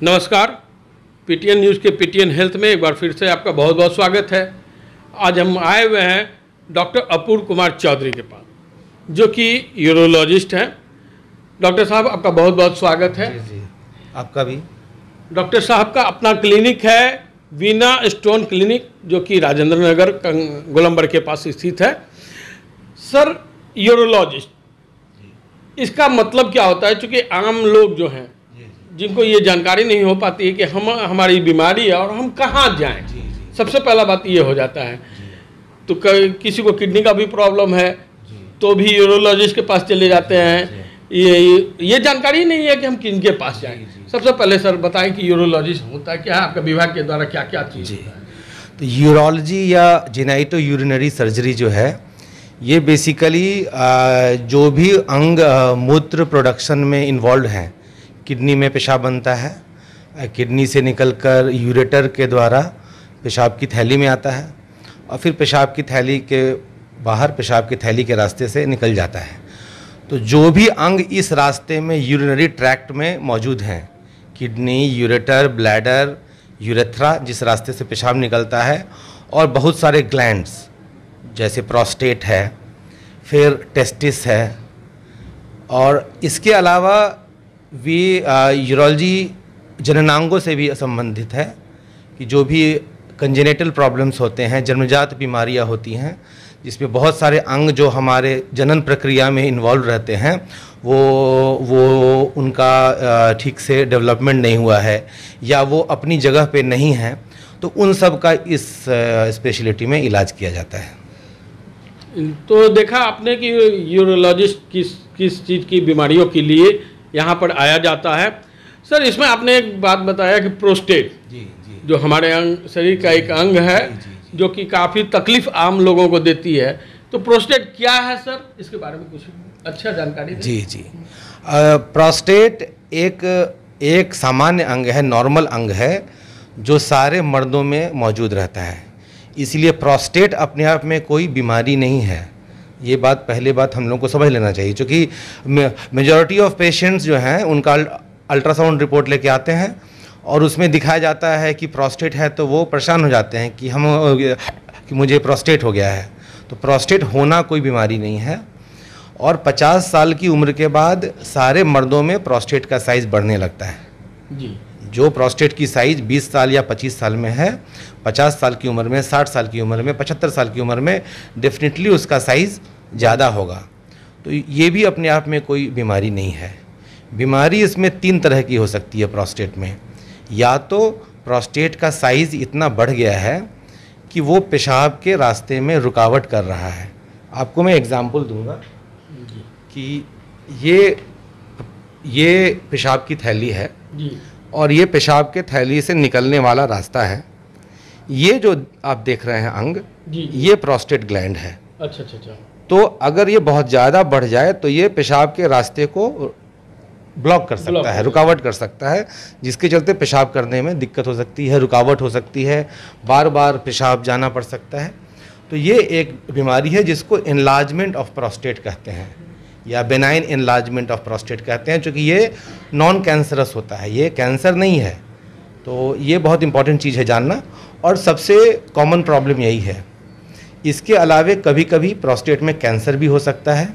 नमस्कार, PTN news के PTN health में एक बार फिर से आपका बहुत बहुत स्वागत है। आज हम आए हुए हैं डॉक्टर अपूर्व कुमार चौधरी के पास, जो कि यूरोलॉजिस्ट हैं। डॉक्टर साहब, आपका बहुत बहुत स्वागत है। जी, आपका भी। डॉक्टर साहब का अपना क्लिनिक है, वीना स्टोन क्लिनिक, जो कि राजेंद्र नगर गोलंबर के पास स्थित है। सर, यूरोलॉजिस्ट, इसका मतलब क्या होता है? चूँकि आम लोग जो हैं, जिनको ये जानकारी नहीं हो पाती है कि हमारी बीमारी है और हम कहाँ जाएं। सबसे पहला बात ये हो जाता है। तो किसी को किडनी का भी प्रॉब्लम है तो भी यूरोलॉजिस्ट के पास चले जाते हैं। ये जानकारी नहीं है कि हम किनके पास जाएं। सबसे पहले सर बताएं कि यूरोलॉजिस्ट होता क्या है, आपका विभाग के द्वारा क्या क्या चीज़ होता है? तो यूरोलॉजी या जेनाइटो यूरिनरी सर्जरी जो है, ये बेसिकली जो भी अंग मूत्र प्रोडक्शन में इन्वॉल्व हैं, किडनी में पेशाब बनता है, किडनी से निकलकर यूरेटर के द्वारा पेशाब की थैली में आता है और फिर पेशाब की थैली के बाहर पेशाब की थैली के रास्ते से निकल जाता है। तो जो भी अंग इस रास्ते में यूरिनरी ट्रैक्ट में मौजूद हैं, किडनी, यूरेटर, ब्लैडर, यूरेथ्रा, जिस रास्ते से पेशाब निकलता है, और बहुत सारे ग्लैंड्स जैसे प्रोस्टेट है, फिर टेस्टिस है, और इसके अलावा भी यूरोलॉजी जननांगों से भी संबंधित है कि जो भी कंजेनेटल प्रॉब्लम्स होते हैं, जन्मजात बीमारियां होती हैं, जिसमें बहुत सारे अंग जो हमारे जनन प्रक्रिया में इन्वॉल्व रहते हैं, वो उनका ठीक से डेवलपमेंट नहीं हुआ है या वो अपनी जगह पे नहीं है, तो उन सब का इस स्पेशलिटी में इलाज किया जाता है। तो देखा आपने कि यूरोलॉजिस्ट किस चीज़ की बीमारियों के लिए यहाँ पर आया जाता है। सर, इसमें आपने एक बात बताया कि प्रोस्टेट, जो हमारे शरीर का एक अंग है, जो कि काफ़ी तकलीफ आम लोगों को देती है। तो प्रोस्टेट क्या है सर, इसके बारे में कुछ अच्छा जानकारी दें। जी। प्रोस्टेट एक सामान्य अंग है, नॉर्मल अंग है, जो सारे मर्दों में मौजूद रहता है। इसलिए प्रोस्टेट अपने आप में कोई बीमारी नहीं है। ये बात पहले बात हम लोग को समझ लेना चाहिए, क्योंकि मेजॉरिटी ऑफ पेशेंट्स जो हैं उनका अल्ट्रासाउंड रिपोर्ट लेके आते हैं और उसमें दिखाया जाता है कि प्रोस्टेट है, तो वो परेशान हो जाते हैं कि मुझे प्रोस्टेट हो गया है। तो प्रोस्टेट होना कोई बीमारी नहीं है, और 50 साल की उम्र के बाद सारे मर्दों में प्रोस्टेट का साइज़ बढ़ने लगता है जी। जो प्रोस्टेट की साइज़ 20 साल या 25 साल में है, 50 साल की उम्र में, 60 साल की उम्र में, 75 साल की उम्र में डेफिनेटली उसका साइज़ ज़्यादा होगा। तो ये भी अपने आप में कोई बीमारी नहीं है। बीमारी इसमें 3 तरह की हो सकती है प्रोस्टेट में। या तो प्रोस्टेट का साइज़ इतना बढ़ गया है कि वो पेशाब के रास्ते में रुकावट कर रहा है। आपको मैं एग्ज़ाम्पल दूंगा कि ये पेशाब की थैली है जी, और ये पेशाब के थैली से निकलने वाला रास्ता है। ये जो आप देख रहे हैं अंग जी, ये प्रोस्टेट ग्लैंड है। अच्छा। तो अगर ये बहुत ज़्यादा बढ़ जाए तो ये पेशाब के रास्ते को ब्लॉक कर सकता है, रुकावट कर सकता है, जिसके चलते पेशाब करने में दिक्कत हो सकती है, रुकावट हो सकती है, बार बार पेशाब जाना पड़ सकता है। तो ये एक बीमारी है जिसको एनलार्जमेंट ऑफ प्रोस्टेट कहते हैं, या बेनाइन एनलार्जमेंट ऑफ प्रोस्टेट कहते हैं, क्योंकि ये नॉन कैंसरस होता है, ये कैंसर नहीं है। तो ये बहुत इंपॉर्टेंट चीज़ है जानना, और सबसे कॉमन प्रॉब्लम यही है। इसके अलावे कभी कभी प्रोस्टेट में कैंसर भी हो सकता है।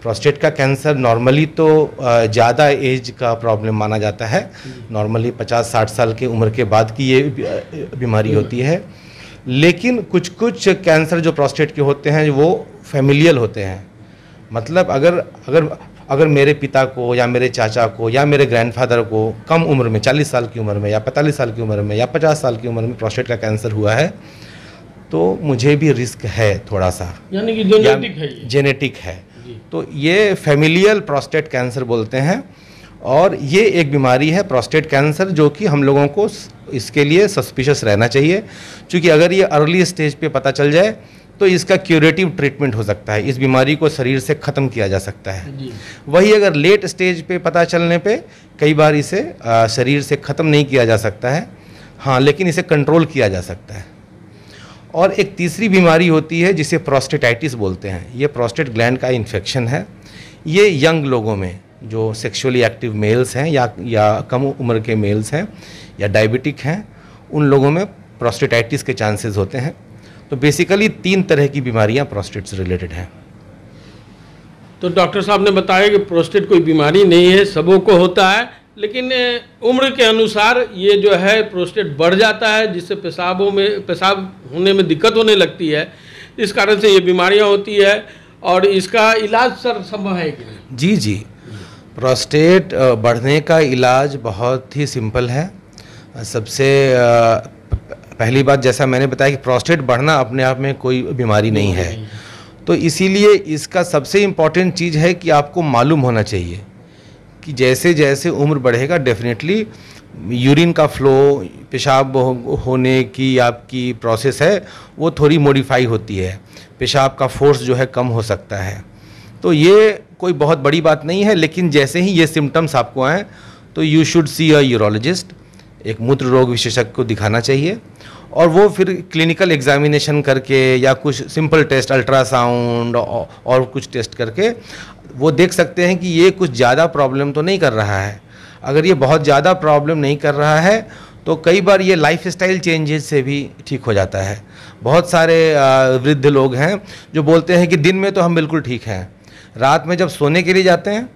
प्रोस्टेट का कैंसर नॉर्मली तो ज़्यादा एज का प्रॉब्लम माना जाता है, नॉर्मली 50-60 साल की उम्र के बाद की ये बीमारी होती है। लेकिन कुछ कैंसर जो प्रोस्टेट के होते हैं वो फैमिलियल होते हैं। मतलब अगर मेरे पिता को या मेरे चाचा को या मेरे ग्रैंडफादर को कम उम्र में, 40 साल की उम्र में या 45 साल की उम्र में या 50 साल की उम्र में प्रोस्टेट का कैंसर हुआ है, तो मुझे भी रिस्क है थोड़ा सा, यानी कि जेनेटिक है। जेनेटिक है। तो ये फैमिलियल प्रोस्टेट कैंसर बोलते हैं, और ये एक बीमारी है प्रोस्टेट कैंसर, जो कि हम लोगों को इसके लिए सस्पिशियस रहना चाहिए, क्योंकि अगर ये अर्ली स्टेज पे पता चल जाए तो इसका क्यूरेटिव ट्रीटमेंट हो सकता है, इस बीमारी को शरीर से ख़त्म किया जा सकता है। वही अगर लेट स्टेज पे पता चलने पे कई बार इसे शरीर से ख़त्म नहीं किया जा सकता है, हाँ, लेकिन इसे कंट्रोल किया जा सकता है। और एक तीसरी बीमारी होती है जिसे प्रोस्टेटाइटिस बोलते हैं। ये प्रोस्टेट ग्लैंड का इन्फेक्शन है। ये यंग लोगों में, जो सेक्सुअली एक्टिव मेल्स हैं या कम उम्र के मेल्स हैं या डायबिटिक हैं, उन लोगों में प्रोस्टेटाइटिस के चांसेस होते हैं। तो बेसिकली 3 तरह की बीमारियां प्रोस्टेट से रिलेटेड हैं। तो डॉक्टर साहब ने बताया कि प्रोस्टेट कोई बीमारी नहीं है, सबों को होता है, लेकिन उम्र के अनुसार ये जो है प्रोस्टेट बढ़ जाता है, जिससे पेशाब होने में दिक्कत होने लगती है। इस कारण से ये बीमारियां होती है। और इसका इलाज सर संभव है कि नहीं? जी जी, प्रोस्टेट बढ़ने का इलाज बहुत ही सिंपल है। सबसे पहली बात, जैसा मैंने बताया कि प्रोस्टेट बढ़ना अपने आप में कोई बीमारी नहीं है, तो इसीलिए इसका सबसे इम्पॉर्टेंट चीज़ है कि आपको मालूम होना चाहिए कि जैसे जैसे उम्र बढ़ेगा डेफिनेटली यूरिन का फ्लो, पेशाब होने की आपकी प्रोसेस है वो थोड़ी मॉडिफाई होती है, पेशाब का फोर्स जो है कम हो सकता है। तो ये कोई बहुत बड़ी बात नहीं है, लेकिन जैसे ही ये सिम्टम्स आपको आएँ तो you should see a urologist, एक मूत्र रोग विशेषज्ञ को दिखाना चाहिए, और वो फिर क्लिनिकल एग्जामिनेशन करके या कुछ सिंपल टेस्ट, अल्ट्रासाउंड और कुछ टेस्ट करके वो देख सकते हैं कि ये कुछ ज़्यादा प्रॉब्लम तो नहीं कर रहा है। अगर ये बहुत ज़्यादा प्रॉब्लम नहीं कर रहा है तो कई बार ये लाइफस्टाइल चेंजेस से भी ठीक हो जाता है। बहुत सारे वृद्ध लोग हैं जो बोलते हैं कि दिन में तो हम बिल्कुल ठीक हैं, रात में जब सोने के लिए जाते हैं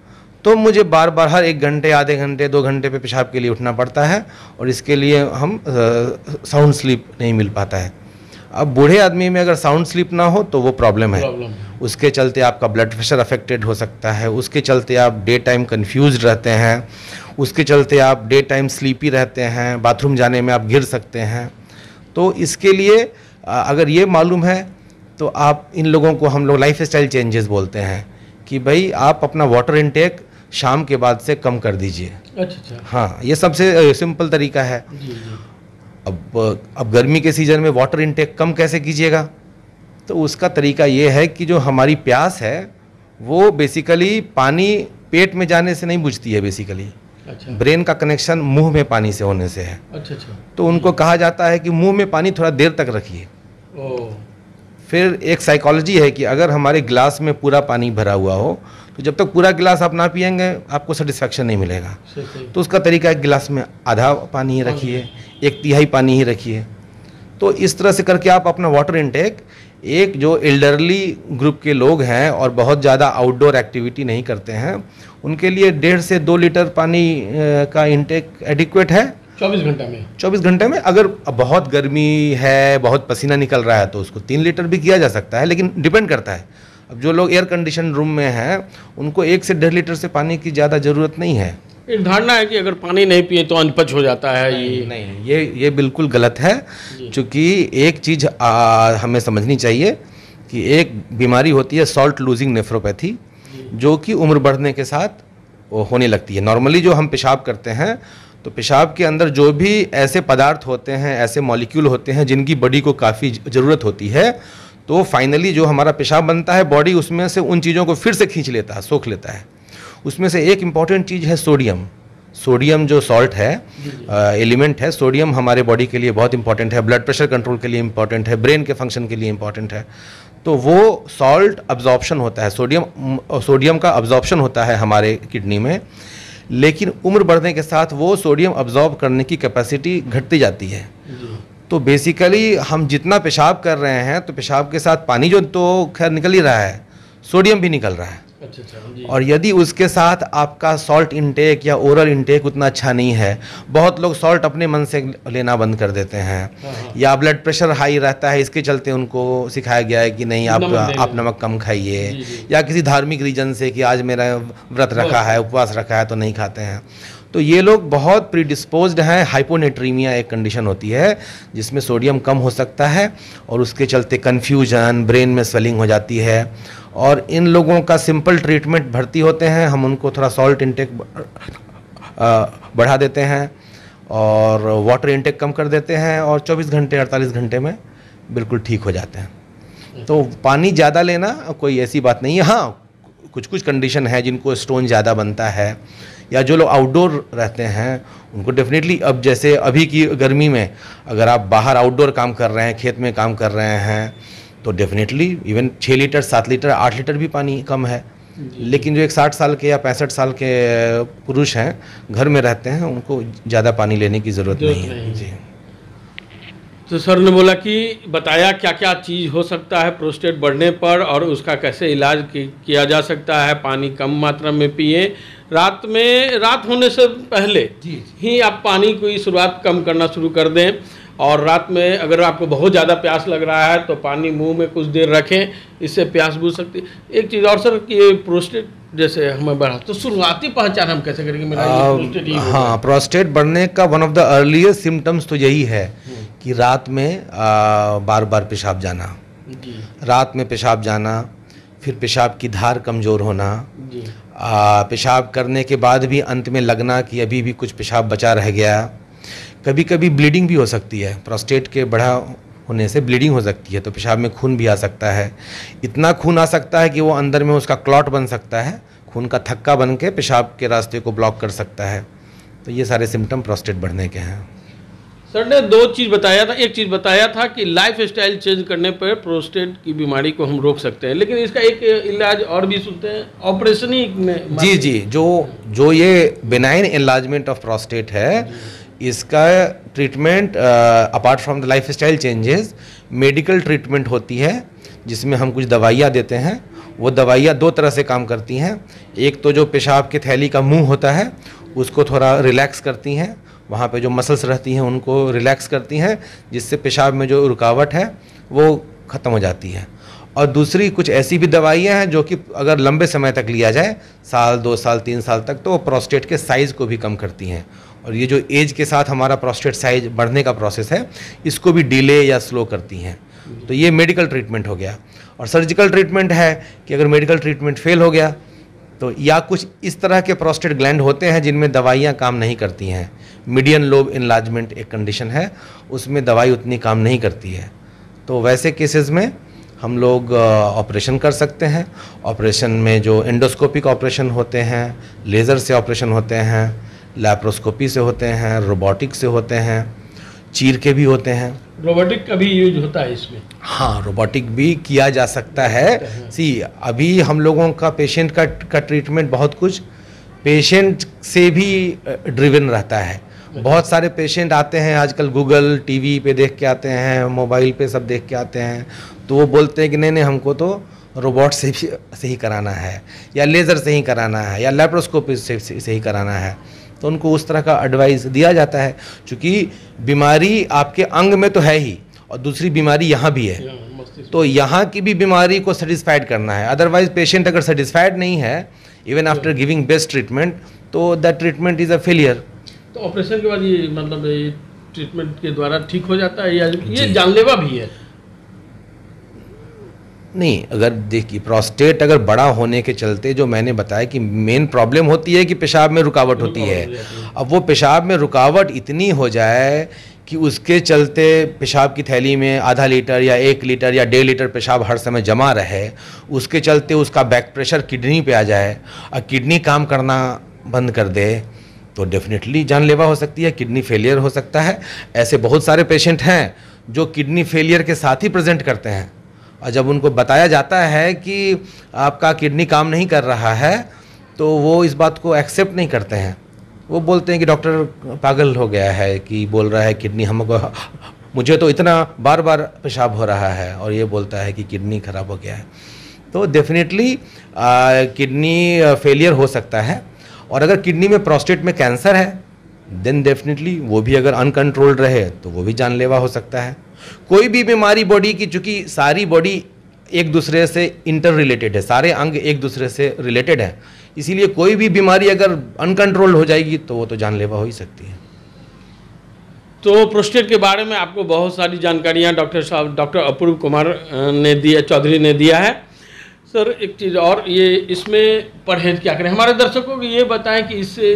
तो मुझे बार बार हर 1 घंटे, आधे घंटे, 2 घंटे पे पेशाब के लिए उठना पड़ता है, और इसके लिए हम साउंड स्लीप नहीं मिल पाता है। अब बूढ़े आदमी में अगर साउंड स्लीप ना हो तो वो प्रॉब्लम है। उसके चलते आपका ब्लड प्रेशर अफेक्टेड हो सकता है, उसके चलते आप डे टाइम कन्फ्यूज रहते हैं, उसके चलते आप डे टाइम स्लीपी रहते हैं, बाथरूम जाने में आप गिर सकते हैं। तो इसके लिए अगर ये मालूम है तो आप इन लोगों को हम लोग लाइफस्टाइल चेंजेस बोलते हैं कि भाई आप अपना वाटर इनटेक शाम के बाद से कम कर दीजिए। अच्छा। हाँ, ये सबसे सिंपल तरीका है। जी। अब गर्मी के सीज़न में वाटर इनटेक कम कैसे कीजिएगा? तो उसका तरीका ये है कि जो हमारी प्यास है वो बेसिकली पानी पेट में जाने से नहीं बुझती है, बेसिकली अच्छा। ब्रेन का कनेक्शन मुंह में पानी से होने से है। अच्छा। तो उनको कहा जाता है कि मुंह में पानी थोड़ा देर तक रखिए। फिर एक साइकोलॉजी है कि अगर हमारे गिलास में पूरा पानी भरा हुआ हो तो जब तक पूरा गिलास आप ना पिएंगे आपको सेटिस्फैक्शन नहीं मिलेगा। तो उसका तरीका है गिलास में आधा पानी ही रखिए, 1/3 पानी ही रखिए। तो इस तरह से करके आप अपना वाटर इनटेक, एक जो एल्डरली ग्रुप के लोग हैं और बहुत ज़्यादा आउटडोर एक्टिविटी नहीं करते हैं, उनके लिए 1.5 से 2 लीटर पानी का इनटेक एडिक्वेट है 24 घंटे में। अगर बहुत गर्मी है, बहुत पसीना निकल रहा है तो उसको 3 लीटर भी किया जा सकता है, लेकिन डिपेंड करता है। अब जो लोग एयर कंडीशन रूम में हैं उनको 1 से 1.5 लीटर से पानी की ज़्यादा ज़रूरत नहीं है। एक धारणा है कि अगर पानी नहीं पिए तो अनपच हो जाता है। नहीं, ये बिल्कुल गलत है। क्योंकि एक चीज़ हमें समझनी चाहिए कि एक बीमारी होती है सॉल्ट लूजिंग नेफ्रोपैथी, जो कि उम्र बढ़ने के साथ होने लगती है। नॉर्मली जो हम पेशाब करते हैं तो पेशाब के अंदर जो भी ऐसे पदार्थ होते हैं, ऐसे मॉलिक्यूल होते हैं जिनकी बॉडी को काफ़ी ज़रूरत होती है, तो फाइनली जो हमारा पेशाब बनता है बॉडी उसमें से उन चीज़ों को फिर से खींच लेता है, सोख लेता है। उसमें से एक इम्पॉर्टेंट चीज़ है सोडियम। सोडियम जो सॉल्ट है, एलिमेंट है, सोडियम हमारे बॉडी के लिए बहुत इंपॉर्टेंट है, ब्लड प्रेशर कंट्रोल के लिए इंपॉर्टेंट है, ब्रेन के फंक्शन के लिए इंपॉर्टेंट है। तो वो सॉल्ट अब्जॉर्प्शन होता है, सोडियम का अब्जॉर्प्शन होता है हमारे किडनी में, लेकिन उम्र बढ़ने के साथ वो सोडियम अब्जॉर्ब करने की कैपेसिटी घटती जाती है। तो बेसिकली हम जितना पेशाब कर रहे हैं तो पेशाब के साथ पानी जो तो खैर निकल ही रहा है, सोडियम भी निकल रहा है। और यदि उसके साथ आपका सॉल्ट इंटेक या ओरल इंटेक उतना अच्छा नहीं है, बहुत लोग सॉल्ट अपने मन से लेना बंद कर देते हैं, या ब्लड प्रेशर हाई रहता है, इसके चलते उनको सिखाया गया है कि नहीं आप नमक कम खाइए, या किसी धार्मिक रीजन से कि आज मेरा व्रत रखा है, उपवास रखा है तो नहीं खाते हैं। तो ये लोग बहुत प्रीडिस्पोज्ड हैं। हाइपोनेट्रीमिया एक कंडीशन होती है जिसमें सोडियम कम हो सकता है और उसके चलते कन्फ्यूजन, ब्रेन में स्वेलिंग हो जाती है। और इन लोगों का सिंपल ट्रीटमेंट, भर्ती होते हैं, हम उनको थोड़ा सॉल्ट इंटेक बढ़ा देते हैं और वाटर इंटेक कम कर देते हैं और 24 घंटे 48 घंटे में बिल्कुल ठीक हो जाते हैं। तो पानी ज़्यादा लेना कोई ऐसी बात नहीं है। हाँ, कुछ कंडीशन है जिनको स्टोन ज़्यादा बनता है, या जो लोग आउटडोर रहते हैं उनको डेफिनेटली, अब जैसे अभी की गर्मी में अगर आप बाहर आउटडोर काम कर रहे हैं, खेत में काम कर रहे हैं, तो definitely even 6 litre 7 litre 8 litre भी पानी कम है। लेकिन जो एक 60 साल के या 65 साल के पुरुष हैं, घर में रहते हैं, उनको ज़्यादा पानी लेने की ज़रूरत नहीं है जी। तो सर ने बोला कि बताया क्या क्या चीज़ हो सकता है प्रोस्टेट बढ़ने पर और उसका कैसे इलाज किया जा सकता है। पानी कम मात्रा में पिए, रात होने से पहले ही आप पानी की शुरुआत कम करना शुरू कर दें, और रात में अगर आपको बहुत ज़्यादा प्यास लग रहा है तो पानी मुंह में कुछ देर रखें, इससे प्यास बुझ सकती है। एक चीज़ और सर कि ये प्रोस्टेट जैसे हमें बढ़ा तो शुरुआती पहचान हम कैसे करेंगे मेरा ये प्रोस्टेट ही होगा? हाँ, प्रोस्टेट बढ़ने का one of the earliest symptoms तो यही है कि रात में बार बार पेशाब जाना, रात में पेशाब जाना, फिर पेशाब की धार कमज़ोर होना, पेशाब करने के बाद भी अंत में लगना कि अभी भी कुछ पेशाब बचा रह गया। कभी कभी ब्लीडिंग भी हो सकती है, प्रोस्टेट के बढ़ा होने से ब्लीडिंग हो सकती है, तो पेशाब में खून भी आ सकता है। इतना खून आ सकता है कि वो अंदर में उसका क्लॉट बन सकता है, खून का थक्का बन के पेशाब के रास्ते को ब्लॉक कर सकता है। तो ये सारे सिम्टम प्रोस्टेट बढ़ने के हैं। सर ने दो चीज़ बताया था, एक चीज़ बताया था कि लाइफ स्टाइल चेंज करने पर प्रोस्टेट की बीमारी को हम रोक सकते हैं, लेकिन इसका एक इलाज और भी सुनते हैं, ऑपरेशन ही जी, जो ये बेनाइन एनलार्जमेंट ऑफ प्रोस्टेट है, इसका treatment apart from the life style changes medical treatment होती है, जिसमें हम कुछ दवाइयाँ देते हैं। वो दवाइयाँ दो तरह से काम करती हैं। एक तो जो पेशाब के थैली का मुंह होता है उसको थोड़ा रिलैक्स करती हैं, वहाँ पे जो मसल्स रहती हैं उनको रिलैक्स करती हैं, जिससे पेशाब में जो रुकावट है वो ख़त्म हो जाती है। और दूसरी कुछ ऐसी भी दवाइयाँ हैं जो कि अगर लंबे समय तक लिया जाए, साल 2 साल 3 साल तक, तो वो प्रोस्टेट के साइज़ को भी कम करती हैं। और ये जो एज के साथ हमारा प्रोस्टेट साइज बढ़ने का प्रोसेस है, इसको भी डिले या स्लो करती हैं। तो ये मेडिकल ट्रीटमेंट हो गया। और सर्जिकल ट्रीटमेंट है कि अगर मेडिकल ट्रीटमेंट फेल हो गया तो या कुछ इस तरह के प्रोस्टेट ग्लैंड होते हैं जिनमें दवाइयाँ काम नहीं करती हैं। मीडियन लोब एनलार्जमेंट एक कंडीशन है, उसमें दवाई उतनी काम नहीं करती है। तो वैसे केसेस में हम लोग ऑपरेशन कर सकते हैं। ऑपरेशन में जो एंडोस्कोपिक ऑपरेशन होते हैं, लेज़र से ऑपरेशन होते हैं, लैप्रोस्कोपी से होते हैं, रोबोटिक से होते हैं, चीर के भी होते हैं। रोबोटिक का भी यूज होता है इसमें? हाँ, रोबोटिक भी किया जा सकता है। अभी हम लोगों का पेशेंट का ट्रीटमेंट बहुत कुछ पेशेंट से भी ड्रिवन रहता है। बहुत सारे पेशेंट आते हैं आजकल, गूगल टीवी पे देख के आते हैं, मोबाइल पे सब देख के आते हैं, तो वो बोलते हैं कि नहीं हमको तो रोबोट से ही कराना है, या लेज़र से ही कराना है, या लैप्रोस्कोपी से ही कराना है। तो उनको उस तरह का एडवाइस दिया जाता है, क्योंकि बीमारी आपके अंग में तो है ही और दूसरी बीमारी यहाँ भी है, तो यहाँ की भी बीमारी को सेटिस्फाइड करना है। अदरवाइज पेशेंट अगर सेटिस्फाइड नहीं है even after giving best treatment, तो that treatment is a failure. तो ऑपरेशन के बाद ये मतलब ये ट्रीटमेंट के द्वारा ठीक हो जाता है या ये जानलेवा भी है? नहीं, अगर देखिए प्रोस्टेट अगर बड़ा होने के चलते जो मैंने बताया कि मेन प्रॉब्लम होती है कि पेशाब में रुकावट होती है। अब वो पेशाब में रुकावट इतनी हो जाए कि उसके चलते पेशाब की थैली में आधा लीटर या 1 लीटर या 1.5 लीटर पेशाब हर समय जमा रहे, उसके चलते उसका बैक प्रेशर किडनी पे आ जाए और किडनी काम करना बंद कर दे, तो डेफिनेटली जानलेवा हो सकती है, किडनी फेलियर हो सकता है। ऐसे बहुत सारे पेशेंट हैं जो किडनी फेलियर के साथ ही प्रेजेंट करते हैं, और जब उनको बताया जाता है कि आपका किडनी काम नहीं कर रहा है तो वो इस बात को एक्सेप्ट नहीं करते हैं। वो बोलते हैं कि डॉक्टर पागल हो गया है कि बोल रहा है किडनी हमको, मुझे तो इतना बार बार पेशाब हो रहा है, और ये बोलता है कि किडनी खराब हो गया है। तो डेफिनेटली किडनी फेलियर हो सकता है। और अगर किडनी में प्रोस्टेट में कैंसर है देन डेफिनेटली वो भी अगर अनकंट्रोल्ड रहे तो वो भी जानलेवा हो सकता है। कोई भी बीमारी बॉडी की, चूँकि सारी बॉडी एक दूसरे से इंटर रिलेटेड है, सारे अंग एक दूसरे से रिलेटेड है, इसीलिए कोई भी बीमारी अगर अनकंट्रोल्ड हो जाएगी तो वो तो जानलेवा हो ही सकती है। तो प्रोस्टेट के बारे में आपको बहुत सारी जानकारियाँ डॉक्टर अपूर्व कुमार चौधरी ने दिया है। सर एक चीज़ और, ये इसमें परहेज क्या करें? हमारे दर्शकों को ये बताएं कि इससे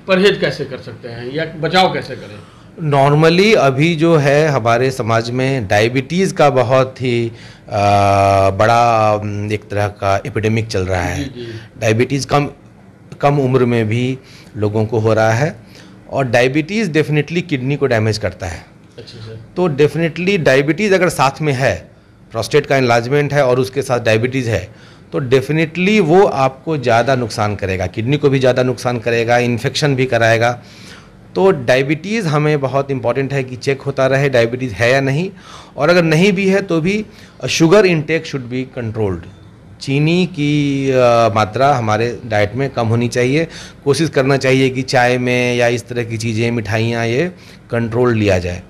परहेज कैसे कर सकते हैं या बचाव कैसे करें? नॉर्मली अभी जो है हमारे समाज में डायबिटीज़ का बहुत ही बड़ा एक तरह का एपिडेमिक चल रहा है। डायबिटीज़ कम उम्र में भी लोगों को हो रहा है, और डायबिटीज़ डेफिनेटली किडनी को डैमेज करता है। अच्छा सर। तो डेफिनेटली डायबिटीज़ अगर साथ में है, प्रोस्टेट का एनलार्जमेंट है और उसके साथ डायबिटीज़ है, तो डेफिनेटली वो आपको ज़्यादा नुकसान करेगा, किडनी को भी ज़्यादा नुकसान करेगा, इन्फेक्शन भी कराएगा। तो डायबिटीज़ हमें बहुत इम्पॉर्टेंट है कि चेक होता रहे डायबिटीज़ है या नहीं, और अगर नहीं भी है तो भी sugar intake should be controlled. चीनी की मात्रा हमारे डाइट में कम होनी चाहिए। कोशिश करना चाहिए कि चाय में या इस तरह की चीज़ें, मिठाइयाँ, ये कंट्रोल लिया जाए,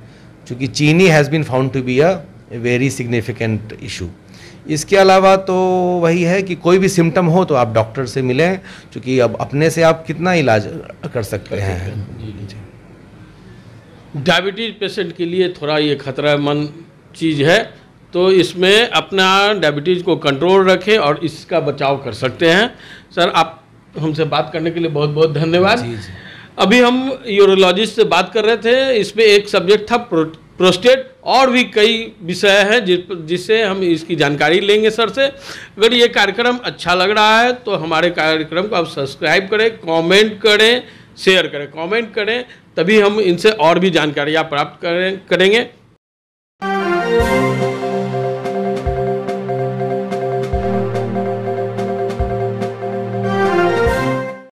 क्योंकि चीनी has been found to be a very significant issue. इसके अलावा तो वही है कि कोई भी सिम्टम हो तो आप डॉक्टर से मिलें, क्योंकि अब अपने से आप कितना इलाज कर सकते हैं। डायबिटीज पेशेंट के लिए थोड़ा ये खतरामंद चीज़ है, तो इसमें अपना डायबिटीज़ को कंट्रोल रखें और इसका बचाव कर सकते हैं। सर, आप हमसे बात करने के लिए बहुत बहुत धन्यवाद। अभी हम यूरोलॉजिस्ट से बात कर रहे थे, इसमें एक सब्जेक्ट था प्रोस्टेट, और भी कई विषय हैं जिससे हम इसकी जानकारी लेंगे सर से। अगर ये कार्यक्रम अच्छा लग रहा है तो हमारे कार्यक्रम को आप सब्सक्राइब करें, कमेंट करें, शेयर करें। कमेंट करें, तभी हम इनसे और भी जानकारियाँ प्राप्त करेंगे।